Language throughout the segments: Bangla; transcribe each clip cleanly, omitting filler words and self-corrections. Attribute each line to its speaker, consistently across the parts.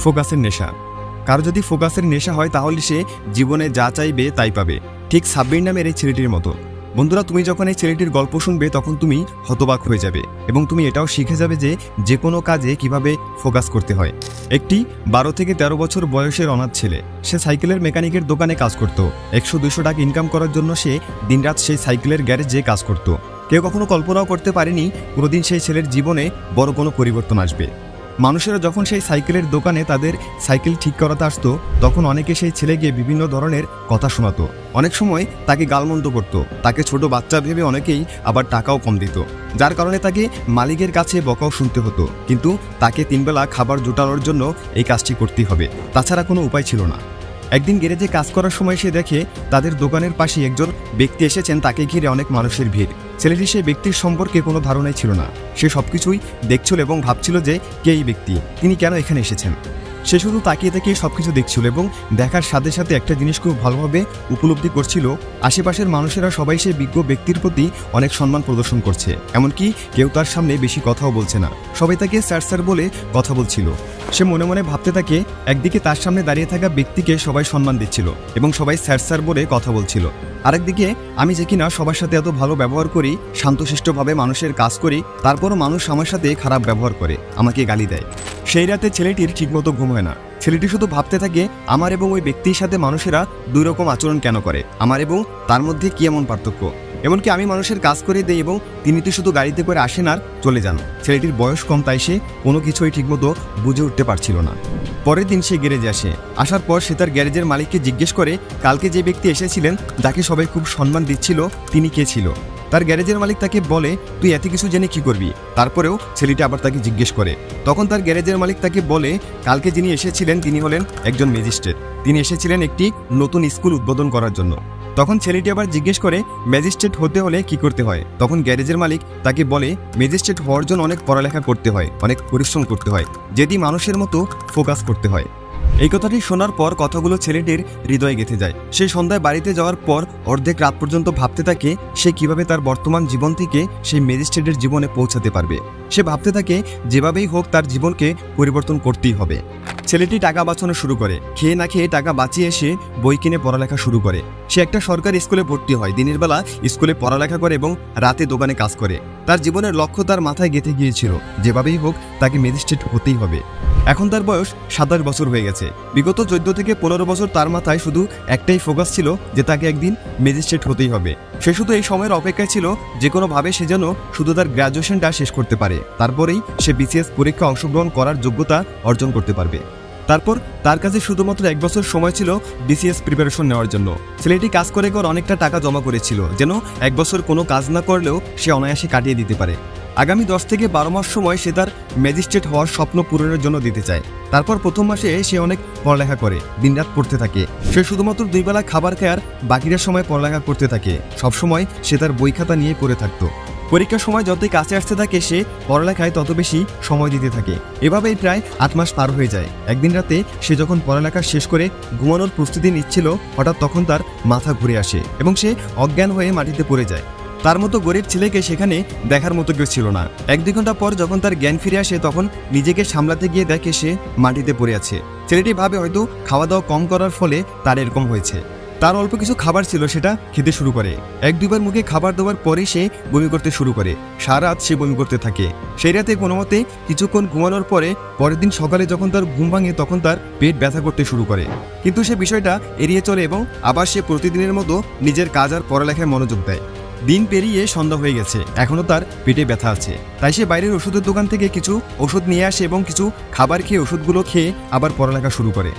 Speaker 1: ফোকাসের নেশা। কারো যদি ফোকাসের নেশা হয় তাহলে সে জীবনে যা চাইবে তাই পাবে, ঠিক সাব্বির নামের এই ছেলেটির মতো। বন্ধুরা, তুমি যখন এই ছেলেটির গল্প শুনবে তখন তুমি হতবাক হয়ে যাবে এবং তুমি এটাও শিখে যাবে যে কোনো কাজে কিভাবে ফোকাস করতে হয়। একটি 12 থেকে 13 বছর বয়সের অনাথ ছেলে, সে সাইকেলের মেকানিকের দোকানে কাজ করত। 100-200 টাকা ইনকাম করার জন্য সে দিনরাত সেই সাইকেলের গ্যারেজে কাজ করত। কেউ কখনো কল্পনাও করতে পারেনি কোনোদিন সেই ছেলের জীবনে বড় কোনো পরিবর্তন আসবে। মানুষেরা যখন সেই সাইকেলের দোকানে তাদের সাইকেল ঠিক করাতে আসতো তখন অনেকে সেই ছেলেকে বিভিন্ন ধরনের কথা শোনাতো। অনেক সময় তাকে গালমন্দ করত, তাকে ছোট বাচ্চা ভেবে অনেকেই আবার টাকাও কম দিত, যার কারণে তাকে মালিকের কাছে বকাও শুনতে হতো। কিন্তু তাকে 3 বেলা খাবার জোটানোর জন্য এই কাজটি করতেই হবে, তাছাড়া কোনো উপায় ছিল না। একদিন গ্যারেজে কাজ করার সময় সে দেখে তাদের দোকানের পাশে একজন ব্যক্তি এসেছেন, তাকে ঘিরে অনেক মানুষের ভিড়। ছেলেটি সেই ব্যক্তির সম্পর্কে কোনো ধারণাই ছিল না, সে সবকিছুই দেখছিল এবং ভাবছিল যে কে এই ব্যক্তি, তিনি কেন এখানে এসেছেন। সে শুধু তাকিয়ে তাকিয়ে সবকিছু দেখছিল এবং দেখার সাথে সাথে একটা জিনিস খুব ভালোভাবে উপলব্ধি করছিল, আশেপাশের মানুষেরা সবাই সেই বিজ্ঞ ব্যক্তির প্রতি অনেক সম্মান প্রদর্শন করছে, এমনকি কেউ তার সামনে বেশি কথাও বলছে না, সবাই তাকে স্যার স্যার বলে কথা বলছিল। সে মনে মনে ভাবতে থাকে, একদিকে তার সামনে দাঁড়িয়ে থাকা ব্যক্তিকে সবাই সম্মান দিচ্ছিল এবং সবাই স্যার স্যার বলে কথা বলছিল, আরেকদিকে আমি যে কিনা সবার সাথে এত ভালো ব্যবহার করি, শান্তশিষ্টভাবে মানুষের কাজ করি, তারপরও মানুষ আমার সাথে খারাপ ব্যবহার করে, আমাকে গালি দেয়। সেই রাতে ছেলেটির ঠিকমতো ঘুম হয় না। ছেলেটি শুধু ভাবতে থাকে, আমার এবং ওই ব্যক্তির সাথে মানুষেরা 2 রকম আচরণ কেন করে, আমার এবং তার মধ্যে কি এমন পার্থক্য। এমনকি আমি মানুষের কাজ করে দেই এবং তিনি তো শুধু গাড়িতে করে আসেন আর চলে যান। ছেলেটির বয়স কম, তাই সে কোনো কিছুই ঠিকমতো বুঝে উঠতে পারছিল না। পরের দিন সে গ্যারেজে আসে। আসার পর সে তার গ্যারেজের মালিককে জিজ্ঞেস করে কালকে যে ব্যক্তি এসেছিলেন, যাকে সবাই খুব সম্মান দিচ্ছিল, তিনি কে ছিল। তার গ্যারেজের মালিক তাকে বলে, তুই এত কিছু জেনে কি করবি। তারপরেও ছেলেটি আবার তাকে জিজ্ঞেস করে। তখন তার গ্যারেজের মালিক তাকে বলে, কালকে যিনি এসেছিলেন তিনি হলেন একজন ম্যাজিস্ট্রেট, তিনি এসেছিলেন একটি নতুন স্কুল উদ্বোধন করার জন্য। তখন ছেলেটি আবার জিজ্ঞেস করে, ম্যাজিস্ট্রেট হতে হলে কি করতে হয়। তখন গ্যারেজের মালিক তাকে বলে, ম্যাজিস্ট্রেট হওয়ার জন্য অনেক পড়ালেখা করতে হয়, অনেক পরিশ্রম করতে হয়, যদি মানুষের মতো ফোকাস করতে হয়। এই কথাটি শোনার পর কথাগুলো ছেলেটির হৃদয়ে গেঁথে যায়। সে সন্ধ্যায় বাড়িতে যাওয়ার পর অর্ধেক রাত পর্যন্ত ভাবতে থাকে সে কিভাবে তার বর্তমান জীবন থেকে সেই ম্যাজিস্ট্রেটের জীবনে পৌঁছাতে পারবে। সে ভাবতে থাকে যেভাবেই হোক তার জীবনকে পরিবর্তন করতেই হবে। ছেলেটি টাকা বাঁচানো শুরু করে, খেয়ে না খেয়ে টাকা বাঁচিয়ে সে বই কিনে পড়ালেখা শুরু করে। সে একটা সরকারি স্কুলে ভর্তি হয়, দিনের বেলা স্কুলে পড়ালেখা করে এবং রাতে দোকানে কাজ করে। তার জীবনের লক্ষ্য তার মাথায় গেঁথে গিয়েছিল, যেভাবেই হোক তাকে ম্যাজিস্ট্রেট হতেই হবে। এখন তার বয়স 27 বছর হয়ে গেছে। বিগত 14 থেকে 15 বছর তার মাথায় শুধু একটাই ফোকাস ছিল যে তাকে একদিন ম্যাজিস্ট্রেট হতেই হবে। সে শুধু এই সময়ের অপেক্ষায় ছিল যে কোনোভাবে সে যেন শুধু তার গ্র্যাজুয়েশনটা শেষ করতে পারে, তারপরেই সে বিসিএস পরীক্ষা অংশগ্রহণ করার যোগ্যতা অর্জন করতে পারবে। তারপর তার কাছে শুধুমাত্র 1 বছর সময় ছিল বিসিএস প্রিপারেশন নেওয়ার জন্য। ছেলেটি কাজ করে অনেকটা টাকা জমা করেছিল, যেন 1 বছর কোনো কাজ না করলেও সে অনায়াসে কাটিয়ে দিতে পারে। আগামী 10 থেকে 12 মাস সময় সে তার ম্যাজিস্ট্রেট হওয়ার স্বপ্ন পূরণের জন্য দিতে চায়। তারপর প্রথম মাসে সে অনেক পড়ালেখা করে, দিনরাত পড়তে থাকে। সে শুধুমাত্র 2 বেলা খাবার খায় আর বাকিটা সময় পড়ালেখা করতে থাকে। সবসময় সে তার বই খাতা নিয়ে পড়ে থাকতো। পরীক্ষার সময় যতই কাছে আসতে থাকে সে পড়ালেখায় তত বেশি সময় দিতে থাকে। এভাবেই প্রায় 8 মাস পার হয়ে যায়। একদিন রাতে সে যখন পড়ালেখা শেষ করে ঘুমানোর প্রস্তুতি নিচ্ছিল, হঠাৎ তখন তার মাথা ঘুরে আসে এবং সে অজ্ঞান হয়ে মাটিতে পড়ে যায়। তার মতো গরিব ছেলেকে সেখানে দেখার মতো কেউ ছিল না। 1-2 ঘন্টা পর যখন তার জ্ঞান ফিরে আসে তখন নিজেকে সামলাতে গিয়ে দেখে সে মাটিতে পড়ে আছে। ছেলেটি ভাবে হয়তো খাওয়া দাওয়া কম করার ফলে তার এরকম হয়েছে। তার অল্প কিছু খাবার ছিল, সেটা খেতে শুরু করে। 1-2 বার মুখে খাবার দেওয়ার পরে সে বমি করতে শুরু করে। সারা রাত সে বমি করতে থাকে। সেই রাতে কোনো মতে কিছুক্ষণ ঘুমানোর পরে পরের দিন সকালে যখন তার ঘুম ভাঙে তখন তার পেট ব্যথা করতে শুরু করে। কিন্তু সে বিষয়টা এড়িয়ে চলে এবং আবার সে প্রতিদিনের মতো নিজের কাজ আর পড়ালেখায় মনোযোগ দেয়। দিন পেরিয়ে সন্ধ্যা হয়ে গেছে, এখনও তার পেটে ব্যথা আছে। তাই সে বাইরের ওষুধের দোকান থেকে কিছু ওষুধ নিয়ে আসে এবং কিছু খাবার খেয়ে ওষুধগুলো খেয়ে আবার পড়ালেখা শুরু করে।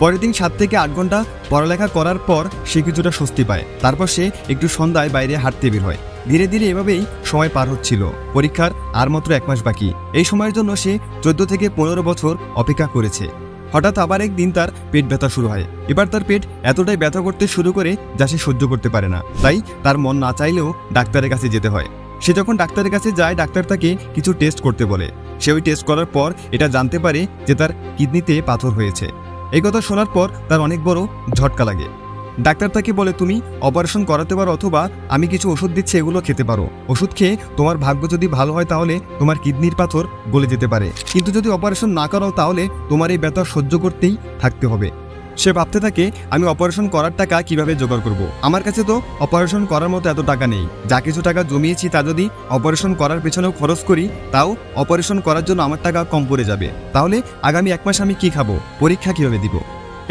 Speaker 1: পরের দিন 7 থেকে 8 ঘন্টা পড়ালেখা করার পর সে কিছুটা স্বস্তি পায়। তারপর সে একটু সন্ধ্যায় বাইরে হাঁটতে বের হয়। ধীরে ধীরে এভাবেই সময় পার হচ্ছিল। পরীক্ষার আর মাত্র 1 মাস বাকি। এই সময়ের জন্য সে 14 থেকে 15 বছর অপেক্ষা করেছে। হঠাৎ আবার একদিন তার পেট ব্যথা শুরু হয়। এবার তার পেট এতটাই ব্যথা করতে শুরু করে যা সে সহ্য করতে পারে না। তাই তার মন না চাইলেও ডাক্তারের কাছে যেতে হয়। সে যখন ডাক্তারের কাছে যায়, ডাক্তার তাকে কিছু টেস্ট করতে বলে। সে ওই টেস্ট করার পর এটা জানতে পারে যে তার কিডনিতে পাথর হয়েছে। এই কথা শোনার পর তার অনেক বড় ঝটকা লাগে। ডাক্তার তাকে বলে তুমি অপারেশন করাতে পারো অথবা আমি কিছু ওষুধ দিচ্ছি এগুলো খেতে পারো। ওষুধ খেয়ে তোমার ভাগ্য যদি ভালো হয় তাহলে তোমার কিডনির পাথর গলে যেতে পারে, কিন্তু যদি অপারেশন না করাও তাহলে তোমার এই ব্যথা সহ্য করতেই থাকতে হবে। সে ভাবতে থাকে আমি অপারেশন করার টাকা কিভাবে জোগাড় করব। আমার কাছে তো অপারেশন করার মতো এত টাকা নেই। যা কিছু টাকা জমিয়েছি তা যদি অপারেশন করার পেছনেও খরচ করি তাও অপারেশন করার জন্য আমার টাকা কম পড়ে যাবে। তাহলে আগামী 1 মাস আমি কি খাবো, পরীক্ষা কিভাবে দিব?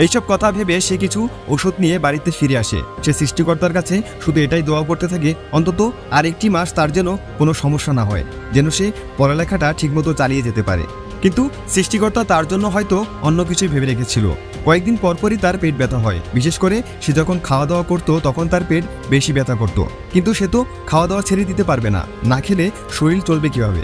Speaker 1: এইসব কথা ভেবে সে কিছু ওষুধ নিয়ে বাড়িতে ফিরে আসে। সে সৃষ্টিকর্তার কাছে শুধু এটাই দোয়া করতে থাকে অন্তত আর 1টি মাস তার যেন কোনো সমস্যা না হয়, যেন সে পড়ালেখাটা ঠিকমতো চালিয়ে যেতে পারে। কিন্তু সৃষ্টিকর্তা তার জন্য হয়তো অন্য কিছুই ভেবে রেখেছিল। কয়েকদিন পরপরই তার পেট ব্যথা হয়। বিশেষ করে সে যখন খাওয়া দাওয়া করতো তখন তার পেট বেশি ব্যথা করতো। কিন্তু সে তো খাওয়া দাওয়া ছেড়ে দিতে পারবে না, না খেলে শরীর চলবে কিভাবে?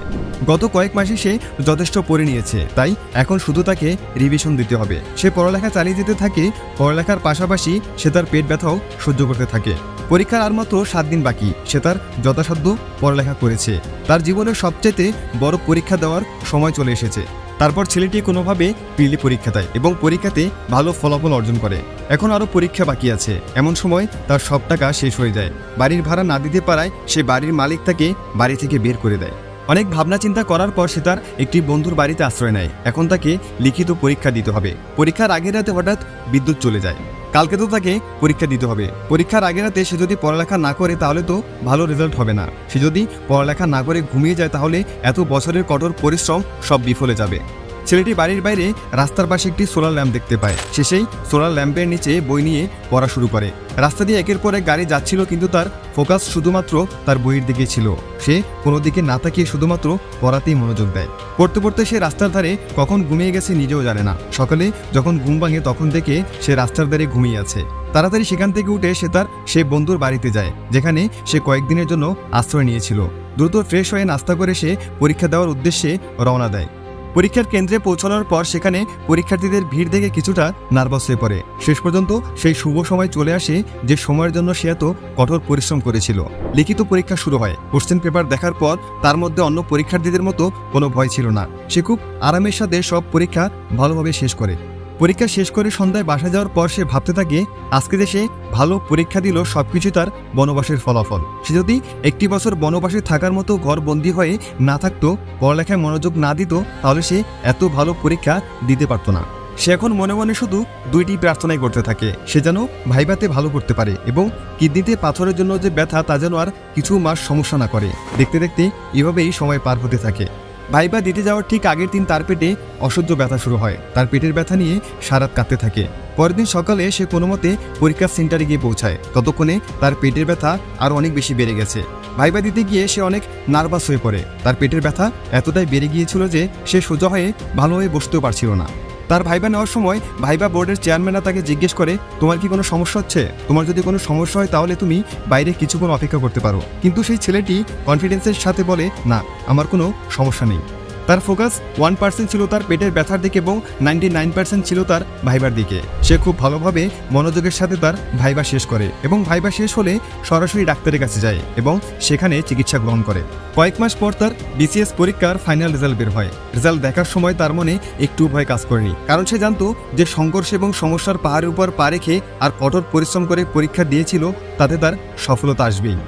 Speaker 1: গত কয়েক মাসে সে যথেষ্ট পড়ে নিয়েছে, তাই এখন শুধু তাকে রিভিশন দিতে হবে। সে পড়ালেখা চালিয়ে যেতে থাকে, পড়ালেখার পাশাপাশি সে তার পেট ব্যথাও সহ্য করতে থাকে। পরীক্ষার আর মাত্র 7 দিন বাকি। সে তার যথাসাধ্য পড়ালেখা করেছে। তার জীবনের সবচেয়ে বড় পরীক্ষা দেওয়ার সময় চলে এসেছে। তারপর ছেলেটি কোনোভাবে প্রিলি পরীক্ষা দেয় এবং পরীক্ষাতে ভালো ফলাফল অর্জন করে। এখন আরও পরীক্ষা বাকি আছে। এমন সময় তার সব টাকা শেষ হয়ে যায়। বাড়ির ভাড়া না দিতে পারায় সে বাড়ির মালিক তাকে বাড়ি থেকে বের করে দেয়। অনেক ভাবনা চিন্তা করার পর সে তার একটি বন্ধুর বাড়িতে আশ্রয় নেয়। এখন তাকে লিখিত পরীক্ষা দিতে হবে। পরীক্ষার আগের রাতে হঠাৎ বিদ্যুৎ চলে যায়। কালকে তো তাকে পরীক্ষা দিতে হবে। পরীক্ষার আগের রাতে সে যদি পড়ালেখা না করে তাহলে তো ভালো রেজাল্ট হবে না। সে যদি পড়ালেখা না করে ঘুমিয়ে যায় তাহলে এত বছরের কঠোর পরিশ্রম সব বিফলে যাবে। ছেলেটি বাড়ির বাইরে রাস্তার পাশে একটি সোলার ল্যাম্প দেখতে পায়। সে সেই সোলার ল্যাম্পের নিচে বই নিয়ে পড়া শুরু করে। রাস্তা দিয়ে একের পর এক গাড়ি যাচ্ছিল, কিন্তু তার ফোকাস শুধুমাত্র তার বইয়ের দিকে ছিল। সে কোনো দিকে না তাকিয়ে শুধুমাত্র পড়াতেই মনোযোগ দেয়। পড়তে পড়তে সে রাস্তার ধারে কখন ঘুমিয়ে গেছে নিজেও জানে না। সকালে যখন ঘুম ভাঙে তখন দেখে সে রাস্তার ধারে ঘুমিয়ে আছে। তাড়াতাড়ি সেখান থেকে উঠে সে তার বন্ধুর বাড়িতে যায়, যেখানে সে কয়েকদিনের জন্য আশ্রয় নিয়েছিল। দ্রুত ফ্রেশ হয়ে নাস্তা করে সে পরীক্ষা দেওয়ার উদ্দেশ্যে রওনা দেয়। পরীক্ষার কেন্দ্রে পৌঁছানোর পর সেখানে পরীক্ষার্থীদের ভিড় দেখে কিছুটা নার্ভাস হয়ে পড়ে। শেষ পর্যন্ত সেই শুভ সময় চলে আসে যে সময়ের জন্য সে এত কঠোর পরিশ্রম করেছিল। লিখিত পরীক্ষা শুরু হয়। কোশ্চেন পেপার দেখার পর তার মধ্যে অন্য পরীক্ষার্থীদের মতো কোনো ভয় ছিল না। সে খুব আরামের সাথে সব পরীক্ষা ভালোভাবে শেষ করে। পরীক্ষা শেষ করে সন্ধ্যায় বাসা যাওয়ার পর সে ভাবতে থাকে আজকে যে সে ভালো পরীক্ষা দিল সবকিছু তার বনবাসের ফলাফল। সে যদি 1টি বছর বনবাসে থাকার মতো ঘর বন্দী হয়ে না থাকতো, পড়ালেখায় মনোযোগ না দিত, তাহলে সে এত ভালো পরীক্ষা দিতে পারত না। সে এখন মনে মনে শুধু 2টি প্রার্থনাই করতে থাকে। সে যেন ভাইভাতে ভালো করতে পারে এবং কিডনিতে পাথরের জন্য যে ব্যথা তা যেন আর কিছু মাস সমস্যা না করে। দেখতে দেখতে এভাবেই সময় পার হতে থাকে। ভাইবা দিতে যাওয়ার ঠিক আগের দিন তার পেটে অসহ্য ব্যথা শুরু হয়। তার পেটের ব্যথা নিয়ে সারাত কাঁদতে থাকে। পরের দিন সকালে সে কোনো মতে পরীক্ষার সেন্টারে গিয়ে পৌঁছায়। ততক্ষণে তার পেটের ব্যথা আরও অনেক বেশি বেড়ে গেছে। ভাইবা দিতে গিয়ে সে অনেক নার্ভাস হয়ে পড়ে। তার পেটের ব্যথা এতটাই বেড়ে গিয়েছিল যে সে সোজা হয়ে ভালো হয়ে বসতেও পারছিল না। তার ভাইবা নেওয়ার সময় ভাইবা বোর্ডের চেয়ারম্যানরা তাকে জিজ্ঞেস করে তোমার কি কোনো সমস্যা হচ্ছে? তোমার যদি কোনো সমস্যা হয় তাহলে তুমি বাইরে কিছুক্ষণ অপেক্ষা করতে পারো। কিন্তু সেই ছেলেটি কনফিডেন্সের সাথে বলে না, আমার কোনো সমস্যা নেই। তার ফোকাস 1% ছিল তার পেটের ব্যথার দিকে এবং 99% ছিল তার ভাইবার দিকে। সে খুব ভালোভাবে মনোযোগের সাথে তার ভাইবা শেষ করে এবং ভাইবা শেষ হলে সরাসরি ডাক্তারের কাছে যায় এবং সেখানে চিকিৎসা গ্রহণ করে। কয়েক মাস পর তার বিসিএস পরীক্ষার ফাইনাল রেজাল্ট বের হয়। রেজাল্ট দেখার সময় তার মনে একটু ভয় কাজ করেনি, কারণ সে জানতো যে সংঘর্ষ এবং সমস্যার পাহাড়ের উপর পা রেখে আর কঠোর পরিশ্রম করে পরীক্ষা দিয়েছিল, তাতে তার সফলতা আসবেই।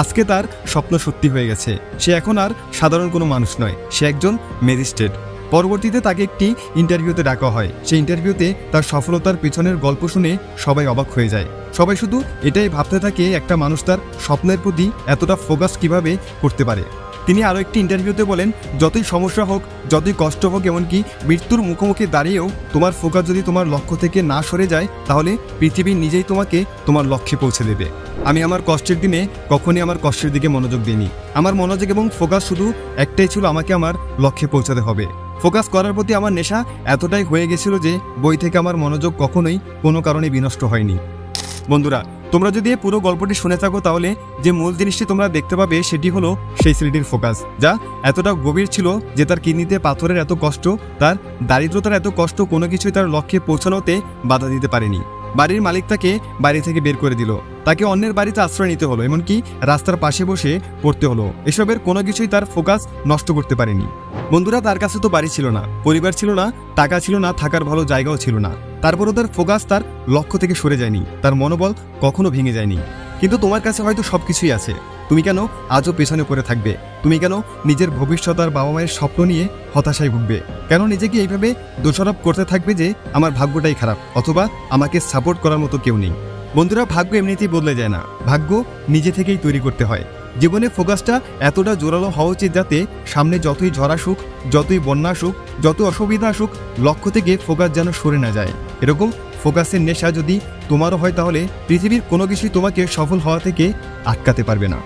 Speaker 1: আজকে তার স্বপ্ন সত্যি হয়ে গেছে। সে এখন আর সাধারণ কোনো মানুষ নয়, সে একজন ম্যাজিস্ট্রেট। পরবর্তীতে তাকে একটি ইন্টারভিউতে ডাকা হয়। সেই ইন্টারভিউতে তার সফলতার পেছনের গল্প শুনে সবাই অবাক হয়ে যায়। সবাই শুধু এটাই ভাবতে থাকে একটা মানুষ তার স্বপ্নের প্রতি এতটা ফোকাস কিভাবে করতে পারে। তিনি আরও একটি ইন্টারভিউতে বলেন, যতই সমস্যা হোক, যতই কষ্ট হোক, এমনকি মৃত্যুর মুখোমুখি দাঁড়িয়েও তোমার ফোকাস যদি তোমার লক্ষ্য থেকে না সরে যায়, তাহলে পৃথিবী নিজেই তোমাকে তোমার লক্ষ্যে পৌঁছে দেবে। আমি আমার কষ্টের দিনে কখনই আমার কষ্টের দিকে মনোযোগ দিইনি। আমার মনোযোগ এবং ফোকাস শুধু একটাই ছিল, আমাকে আমার লক্ষ্যে পৌঁছাতে হবে। ফোকাস করার প্রতি আমার নেশা এতটাই হয়ে গেছিল যে বই থেকে আমার মনোযোগ কখনোই কোনো কারণে বিনষ্ট হয়নি। বন্ধুরা, তোমরা যদি পুরো গল্পটি শুনে থাকো তাহলে যে মূল জিনিসটি তোমরা দেখতে পাবে সেটি হলো সেই ছেলেটির ফোকাস, যা এতটা গভীর ছিল যে তার কিডনিতে পাথরের এত কষ্ট, তার দারিদ্রতার এত কষ্ট কোনো কিছুই তার লক্ষ্যে পৌঁছানোতে বাধা দিতে পারেনি। বাড়ির মালিক তাকে বাড়ি থেকে বের করে দিল, তাকে অন্যের বাড়িতে আশ্রয় নিতে হলো, এমনকি রাস্তার পাশে বসে পড়তে হলো। এসবের কোনো কিছুই তার ফোকাস নষ্ট করতে পারেনি। বন্ধুরা, তার কাছে তো বাড়ি ছিল না, পরিবার ছিল না, টাকা ছিল না, থাকার ভালো জায়গাও ছিল না। তারপরও তার ফোকাস তার লক্ষ্য থেকে সরে যায়নি, তার মনোবল কখনো ভেঙে যায়নি। কিন্তু তোমার কাছে হয়তো সবকিছুই আছে, তুমি কেন আজও পেছনে পড়ে থাকবে? তুমি কেন নিজের ভবিষ্যৎ আর বাবা মায়ের স্বপ্ন নিয়ে হতাশায় ভুগবে? কেন নিজেকে এইভাবে দোষারোপ করতে থাকবে যে আমার ভাগ্যটাই খারাপ, অথবা আমাকে সাপোর্ট করার মতো কেউ নেই? বন্ধুরা, ভাগ্য এমনিতেই বদলে যায় না, ভাগ্য নিজে থেকেই তৈরি করতে হয়। জীবনে ফোকাসটা এতটা জোরালো হওয়া উচিত যাতে সামনে যতই ঝড় আসুক, যতই বন্যা আসুক, যত অসুবিধা আসুক, লক্ষ্য থেকে ফোকাস যেন সরে না যায়। এরকম ফোকাসের নেশা যদি তোমারও হয় তাহলে পৃথিবীর কোনো কিছুই তোমাকে সফল হওয়া থেকে আটকাতে পারবে না।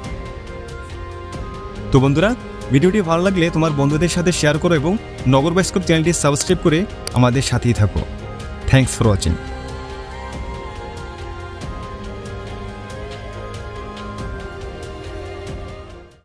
Speaker 1: তো বন্ধুরা, ভিডিওটি ভালো লাগলে তোমার বন্ধুদের সাথে শেয়ার করো এবং নগর বায়োস্কোপ চ্যানেলটি সাবস্ক্রাইব করে আমাদের সাথেই থাকো। Thanks for watching.